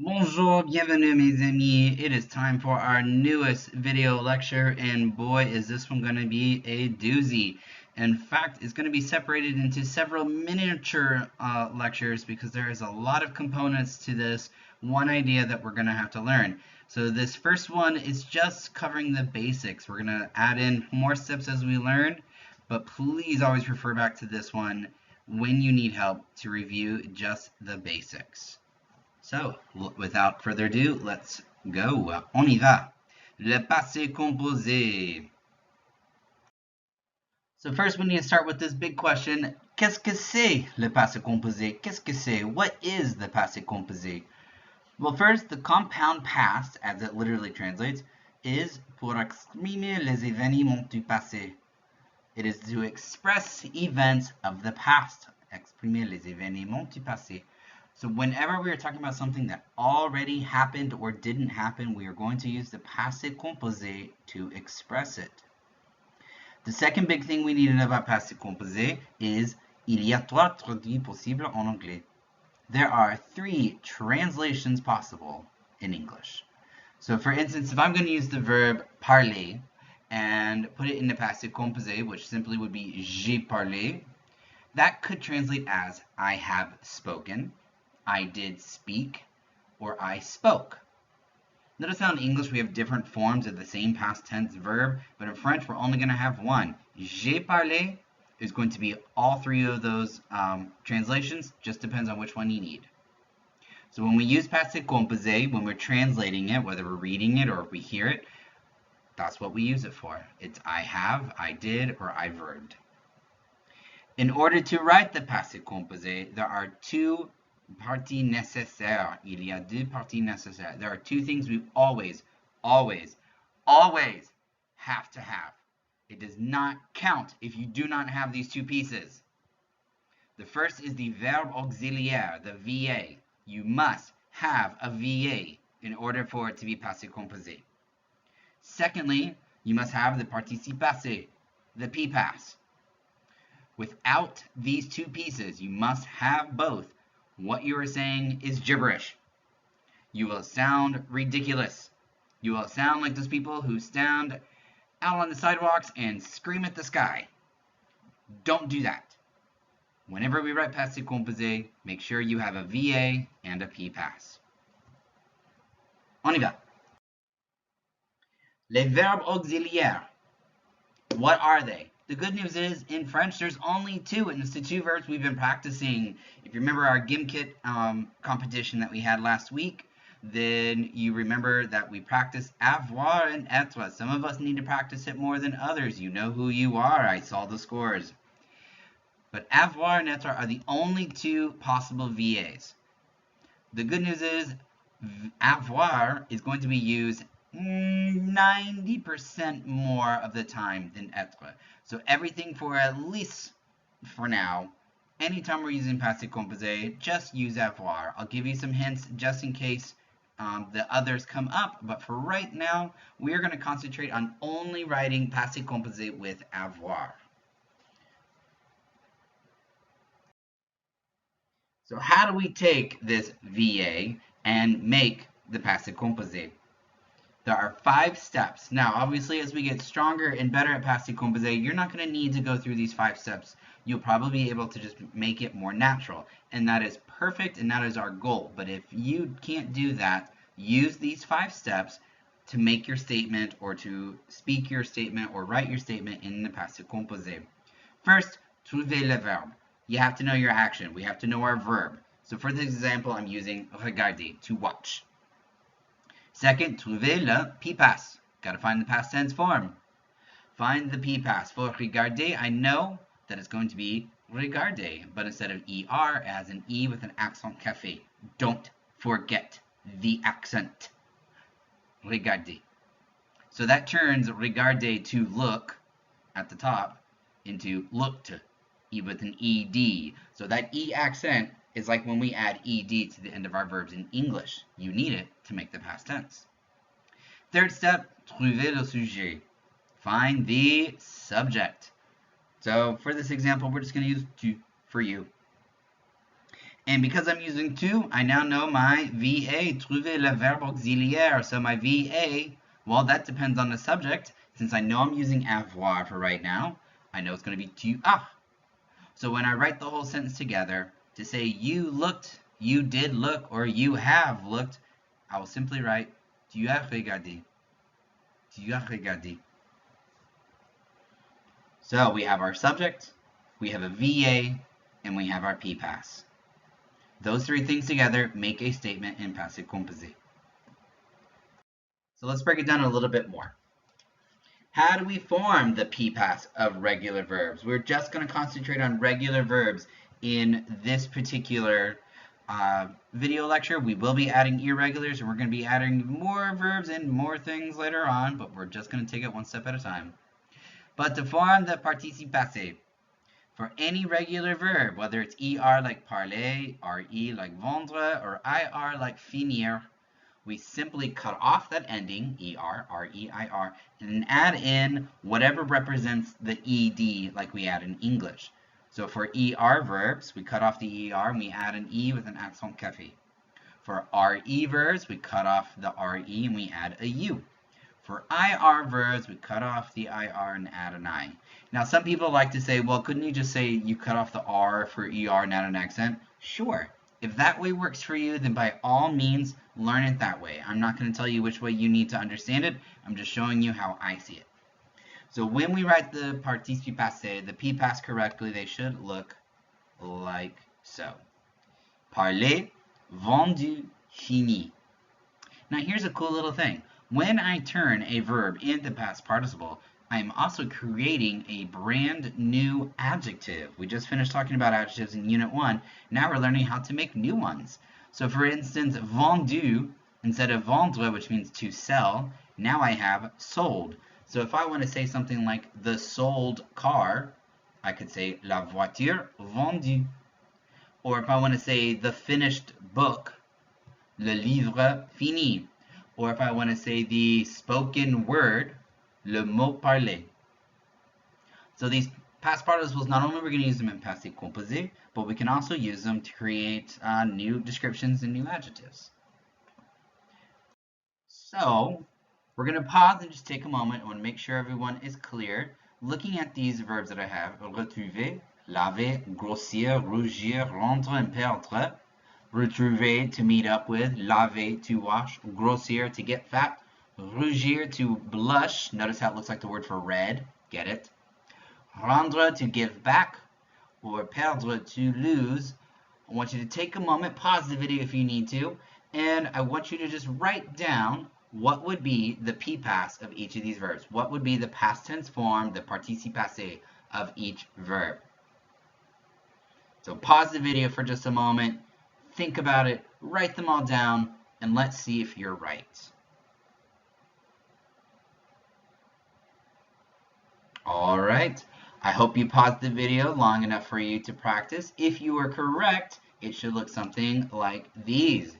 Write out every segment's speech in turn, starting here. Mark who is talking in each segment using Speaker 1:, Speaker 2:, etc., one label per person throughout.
Speaker 1: Bonjour, bienvenue mes amis. It is time for our newest video lecture, and boy is this one going to be a doozy. In fact, it's going to be separated into several miniature lectures because there is a lot of components to this one idea that we're going to have to learn. So this first one is just covering the basics. We're going to add in more steps as we learn, but please always refer back to this one when you need help to review just the basics. So, without further ado, let's go. On y va. Le passé composé. So first we need to start with this big question. Qu'est-ce que c'est le passé composé? Qu'est-ce que c'est? What is the passé composé? Well, first, the compound past, as it literally translates, is pour exprimer les événements du passé. It is to express events of the past. Exprimer les événements du passé. So whenever we are talking about something that already happened or didn't happen, we are going to use the passé composé to express it. The second big thing we need to know about passé composé is il y a trois traduits possibles en anglais. There are three translations possible in English. So for instance, if I'm going to use the verb parler and put it in the passé composé, which simply would be j'ai parlé, that could translate as I have spoken, I did speak, or I spoke. Notice how in English we have different forms of the same past tense verb, but in French we're only going to have one. J'ai parlé is going to be all three of those translations, just depends on which one you need. So when we use passé composé, when we're translating it, whether we're reading it or if we hear it, that's what we use it for. It's I have, I did, or I verbed. In order to write the passé composé, there are two parties nécessaires. Il y a deux parties nécessaires. There are two things we always have to have. It does not count if you do not have these two pieces. The first is the verb auxiliaire, the VA. You must have a VA in order for it to be passé composé. Secondly, you must have the participe passé, the PPass. Without these two pieces, you must have both. What you are saying is gibberish. You will sound ridiculous. You will sound like those people who stand out on the sidewalks and scream at the sky. Don't do that. Whenever we write passé composé, make sure you have a VA and a PPass. On y va. Les verbes auxiliaires. What are they? The good news is, in French, there's only two, and it's the two verbs we've been practicing. If you remember our Gimkit competition that we had last week, then you remember that we practiced avoir and être. Some of us need to practice it more than others. You know who you are. I saw the scores. But avoir and être are the only two possible VAs. The good news is, avoir is going to be used 90% more of the time than être. So everything for at least for now, anytime we're using passé composé, just use avoir. I'll give you some hints just in case the others come up, but for right now, we're going to concentrate on only writing passé composé with avoir. So how do we take this VA and make the passé composé? There are 5 steps. Now, obviously, as we get stronger and better at passé composé, you're not going to need to go through these 5 steps. You'll probably be able to just make it more natural. And that is perfect, and that is our goal. But if you can't do that, use these 5 steps to make your statement or to speak your statement or write your statement in the passé composé. First, trouver le verbe. You have to know your action. We have to know our verb. So for this example, I'm using regarder, to watch. Second, trouver le PPass. Got to find the past tense form. Find the PPass. For regarder, I know that it's going to be regarder, but instead of ER, it has an E with an accent café. Don't forget the accent. Regarder. So that turns regarder, to look, at the top, into looked, with an ED. So that E accent is like when we add ed to the end of our verbs in English. You need it to make the past tense. Third step, trouver le sujet. Find the subject. So for this example, we're just going to use tu for you. And because I'm using to, I now know my VA, trouver le verbe auxiliaire. So my VA, well, that depends on the subject. Since I know I'm using avoir for right now, I know it's going to be tu as. So when I write the whole sentence together, to say you looked, you did look, or you have looked, I will simply write tu as regardé. Tu as regardé. So we have our subject, we have a VA, and we have our P-pass. Those three things together make a statement in Passe Compose. So let's break it down a little bit more. How do we form the P-pass of regular verbs? We're just going to concentrate on regular verbs in this particular video lecture. We will be adding irregulars, and we're going to be adding more verbs and more things later on, but we're just going to take it one step at a time. But to form the participe passé, for any regular verb, whether it's er like parler, re like vendre, or ir like finir, we simply cut off that ending, er, reir, and add in whatever represents the ed like we add in English. So for er verbs, we cut off the er and we add an e with an accent café. For re verbs, we cut off the re and we add a u. For IR verbs, we cut off the IR and add an I. Now, some people like to say, well, couldn't you just say you cut off the R for ER and add an accent? Sure. If that way works for you, then by all means, learn it that way. I'm not going to tell you which way you need to understand it. I'm just showing you how I see it. So when we write the participe passé, the P-pass correctly, they should look like so. Parler, vendu, fini. Now, here's a cool little thing. When I turn a verb into past participle, I am also creating a brand new adjective. We just finished talking about adjectives in Unit 1. Now we're learning how to make new ones. So for instance, vendu, instead of vendre, which means to sell, now I have sold. So if I want to say something like the sold car, I could say la voiture vendue. Or if I want to say the finished book, le livre fini. Or if I want to say the spoken word, le mot parlé. So these past participles, not only we're going to use them in Passe Compose, but we can also use them to create new descriptions and new adjectives. So we're going to pause and just take a moment. I want to make sure everyone is clear. Looking at these verbs that I have, retrouver, laver, grossir, rougir, rendre, and perdre. Retrouver, to meet up with, laver, to wash, grossir, to get fat, rougir, to blush. Notice how it looks like the word for red. Get it? Rendre, to give back, or perdre, to lose. I want you to take a moment, pause the video if you need to, and I want you to just write down what would be the P-pass of each of these verbs. What would be the past tense form, the participe passé of each verb. So pause the video for just a moment. Think about it, write them all down, and let's see if you're right. All right, I hope you paused the video long enough for you to practice. If you are correct, it should look something like these.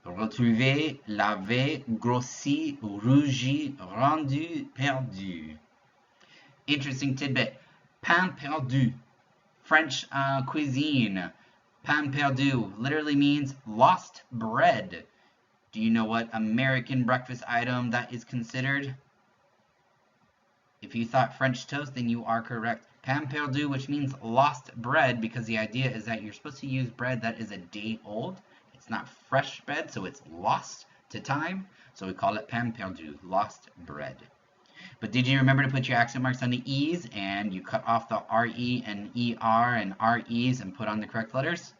Speaker 1: Retrouver, laver, grossi, rougi, rendu, perdu. Interesting tidbit. Pain perdu, French cuisine. Pain perdu literally means lost bread. Do you know what American breakfast item that is considered? If you thought French toast, then you are correct. Pain perdu, which means lost bread, because the idea is that you're supposed to use bread that is a day old. It's not fresh bread, so it's lost to time. So we call it pain perdu, lost bread. But did you remember to put your accent marks on the E's and you cut off the RE and ER and REs and put on the correct letters?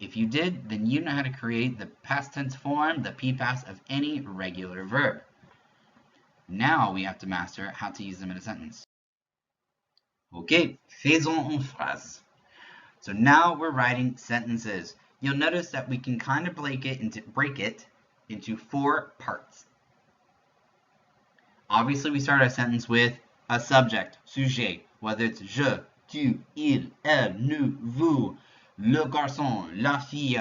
Speaker 1: If you did, then you know how to create the past tense form, the P-pass of any regular verb. Now we have to master how to use them in a sentence. Okay, faisons une phrase. So now we're writing sentences. You'll notice that we can kind of break it into 4 parts. Obviously, we start our sentence with a subject, sujet, whether it's je, tu, il, elle, nous, vous, le garçon, la fille,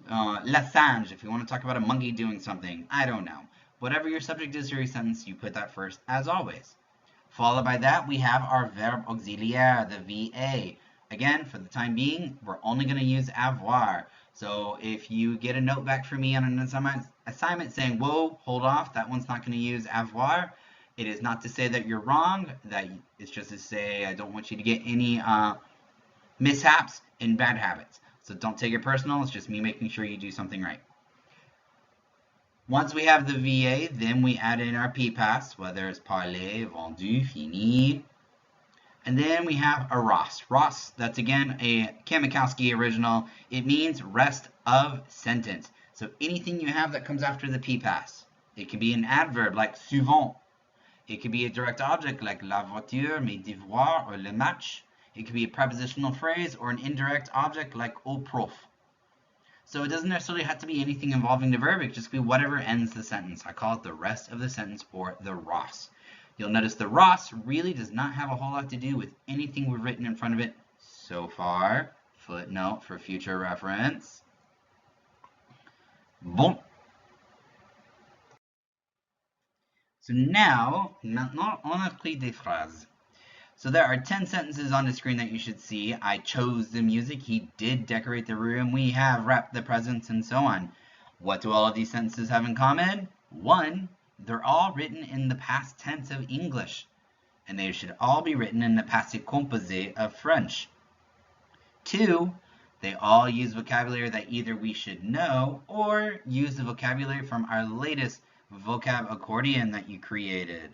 Speaker 1: la singe, if you want to talk about a monkey doing something, I don't know. Whatever your subject is for your sentence, you put that first, as always. Followed by that, we have our verb auxiliaire, the VA. Again, for the time being, we're only going to use avoir. So if you get a note back from me on an assignment saying, whoa, hold off, that one's not going to use avoir, it is not to say that you're wrong. That it's just to say I don't want you to get any mishaps and bad habits. So don't take it personal. It's just me making sure you do something right. Once we have the VA, then we add in our PPAS, whether it's parler, vendu, fini. And then we have a ROS. ROS, that's again a Kamikowski original. It means rest of sentence. So anything you have that comes after the PPAS. It can be an adverb like souvent. It could be a direct object like la voiture, mes devoirs, or le match. It could be a prepositional phrase or an indirect object like au prof. So it doesn't necessarily have to be anything involving the verb. It can just be whatever ends the sentence. I call it the rest of the sentence or the ROS. You'll notice the ROS really does not have a whole lot to do with anything we've written in front of it so far. Footnote for future reference. Bon. So now, maintenant, on a pris des phrases. So there are 10 sentences on the screen that you should see. I chose the music. He did decorate the room. We have wrapped the presents and so on. What do all of these sentences have in common? One, they're all written in the past tense of English. And they should all be written in the Passe Compose of French. Two, they all use vocabulary that either we should know or use the vocabulary from our latest vocab accordion that you created.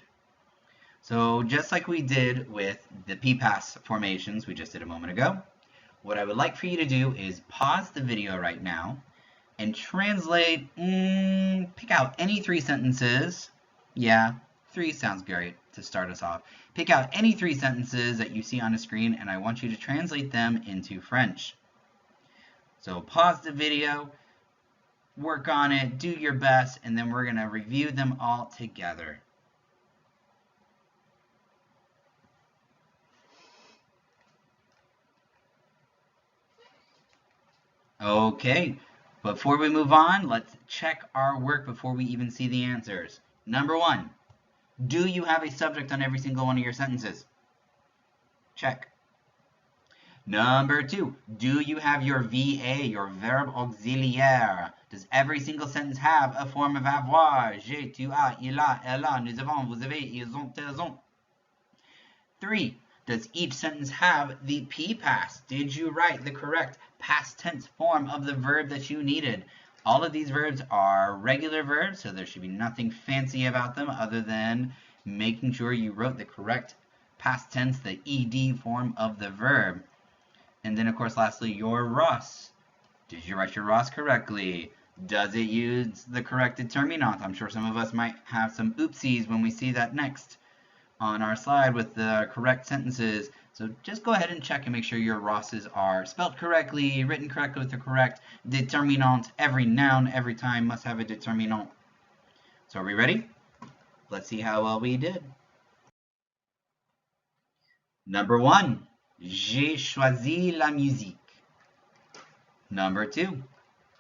Speaker 1: So just like we did with the PPAS formations we just did a moment ago, what I would like for you to do is pause the video right now and translate, pick out any 3 sentences. Yeah, 3 sounds great to start us off. Pick out any 3 sentences that you see on the screen and I want you to translate them into French. So pause the video, work on it, do your best, and then we're going to review them all together. Okay, before we move on, let's check our work before we even see the answers. Number 1, do you have a subject on every single one of your sentences? Check. Number 2, do you have your VA, your verb auxiliaire? Does every single sentence have a form of avoir? J'ai, tu as, il a, elle a, nous avons, vous avez, ils ont, elles ont. 3, does each sentence have the PPAS? Did you write the correct past tense form of the verb that you needed? All of these verbs are regular verbs, so there should be nothing fancy about them other than making sure you wrote the correct past tense, the ED form of the verb. And then, of course, lastly, your ROS. Did you write your ROS correctly? Does it use the correct determinant? I'm sure some of us might have some oopsies when we see that next on our slide with the correct sentences. So just go ahead and check and make sure your ROSs are spelled correctly, written correctly with the correct determinant. Every noun, every time must have a determinant. So are we ready? Let's see how well we did. Number 1, j'ai choisi la musique. Number 2,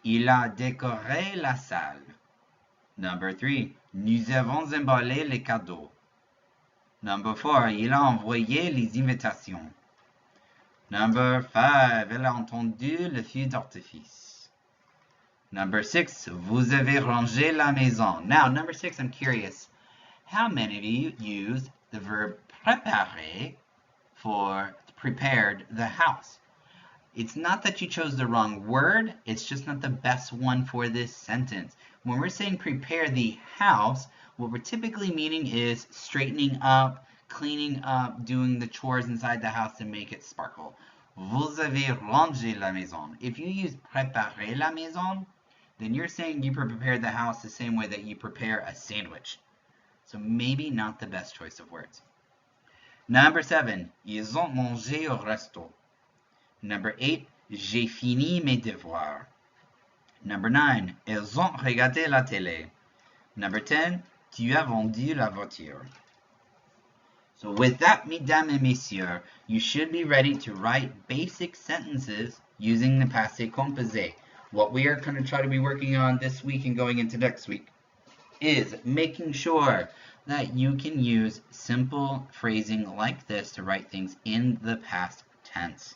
Speaker 1: il a décoré la salle. Number 3, nous avons emballé les cadeaux. Number 4, il a envoyé les invitations. Number 5, elle a entendu le feu d'artifice. Number 6, vous avez rangé la maison. Now, number 6, I'm curious. How many of you used the verb préparer for prepared the house? It's not that you chose the wrong word, it's just not the best one for this sentence. When we're saying prepare the house, what we're typically meaning is straightening up, cleaning up, doing the chores inside the house to make it sparkle. Vous avez rangé la maison. If you use préparer la maison, then you're saying you prepare the house the same way that you prepare a sandwich. So maybe not the best choice of words. Number 7, ils ont mangé au resto. Number 8, j'ai fini mes devoirs. Number 9, elles ont regardé la télé. Number 10, tu as vendu la voiture. So with that, mesdames et messieurs, you should be ready to write basic sentences using the Passe Compose. What we are going to try to be working on this week and going into next week is making sure that you can use simple phrasing like this to write things in the past tense.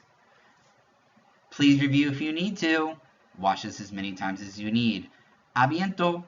Speaker 1: Please review if you need to. Wash this as many times as you need. A bientôt!